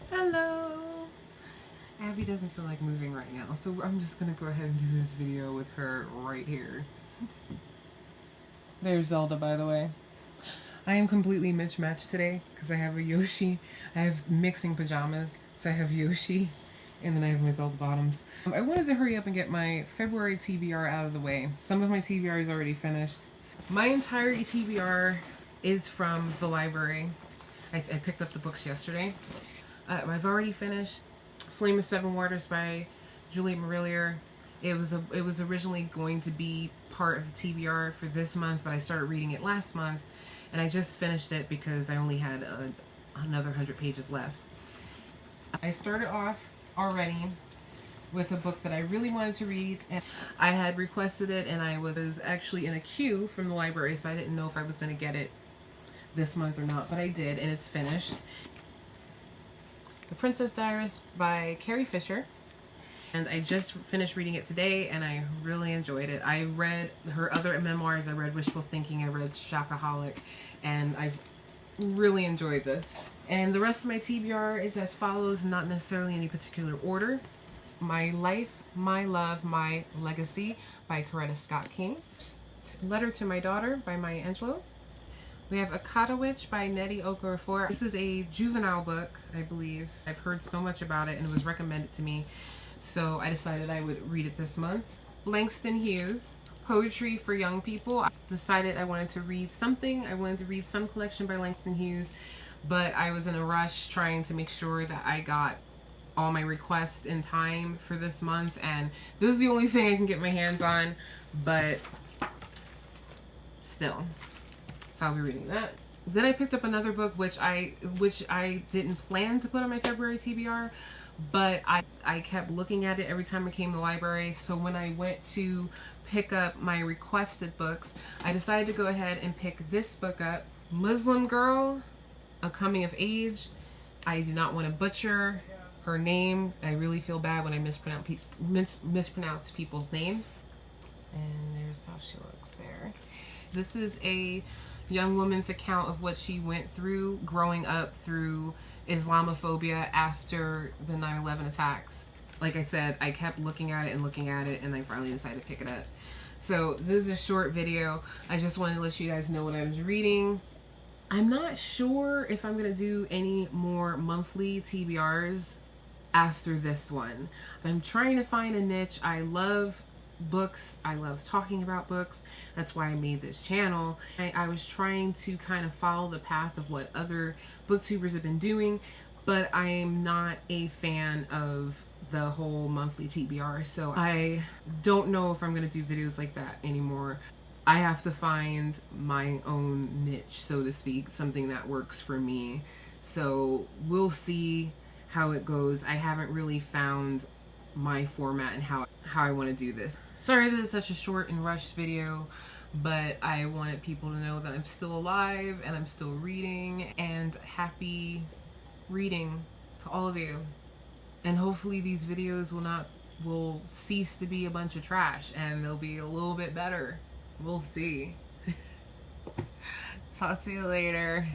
Hello! Abby doesn't feel like moving right now, so I'm just gonna go ahead and do this video with her right here. There's Zelda, by the way. I am completely mismatched today because I have a Yoshi. I have mixing pajamas, so I have Yoshi, and then I have my Zelda bottoms. I wanted to hurry up and get my February TBR out of the way. Some of my TBR is already finished. My entire TBR is from the library. I picked up the books yesterday. I've already finished Flame of Seven Waters by Juliet Marillier. It was originally going to be part of the TBR for this month, but I started reading it last month, and I just finished it because I only had another 100 pages left. I started off already with a book that I really wanted to read, and I had requested it, and I was actually in a queue from the library, so I didn't know if I was going to get it this month or not, but I did, and it's finished. The Princess Diaries by Carrie Fisher, and I just finished reading it today, and I really enjoyed it. I read her other memoirs. I read Wishful Thinking, I read Shockaholic, and I really enjoyed this. And the rest of my TBR is as follows, not necessarily in any particular order. My Life, My Love, My Legacy by Coretta Scott King. Letter to My Daughter by Maya Angelou. We have Akatawitch by Nnedi Okorafor. This is a juvenile book, I believe. I've heard so much about it and it was recommended to me, so I decided I would read it this month. Langston Hughes, Poetry for Young People. I decided I wanted to read something. I wanted to read some collection by Langston Hughes, but I was in a rush trying to make sure that I got all my requests in time for this month, and this is the only thing I can get my hands on, but still. So I'll be reading that. Then I picked up another book which I didn't plan to put on my February TBR, but I kept looking at it every time I came to the library. So when I went to pick up my requested books, I decided to go ahead and pick this book up. Muslim Girl, A Coming of Age. I do not want to butcher her name. I really feel bad when I mispronounce people's names. And there's how she looks there. This is a young woman's account of what she went through growing up through Islamophobia after the 9/11 attacks. Like I said, I kept looking at it, and I finally decided to pick it up. So this is a short video. I just wanted to let you guys know what I was reading. I'm not sure if I'm going to do any more monthly TBRs after this one. I'm trying to find a niche. I love books. I love talking about books. That's why I made this channel. I was trying to kind of follow the path of what other booktubers have been doing, but I'm not a fan of the whole monthly TBR, so I don't know if I'm going to do videos like that anymore. I have to find my own niche, so to speak, something that works for me. So we'll see how it goes. I haven't really found my format and how I want to do this. Sorry that it's such a short and rushed video, but I wanted people to know that I'm still alive and I'm still reading, and happy reading to all of you. And hopefully these videos will cease to be a bunch of trash and they'll be a little bit better. We'll see. Talk to you later.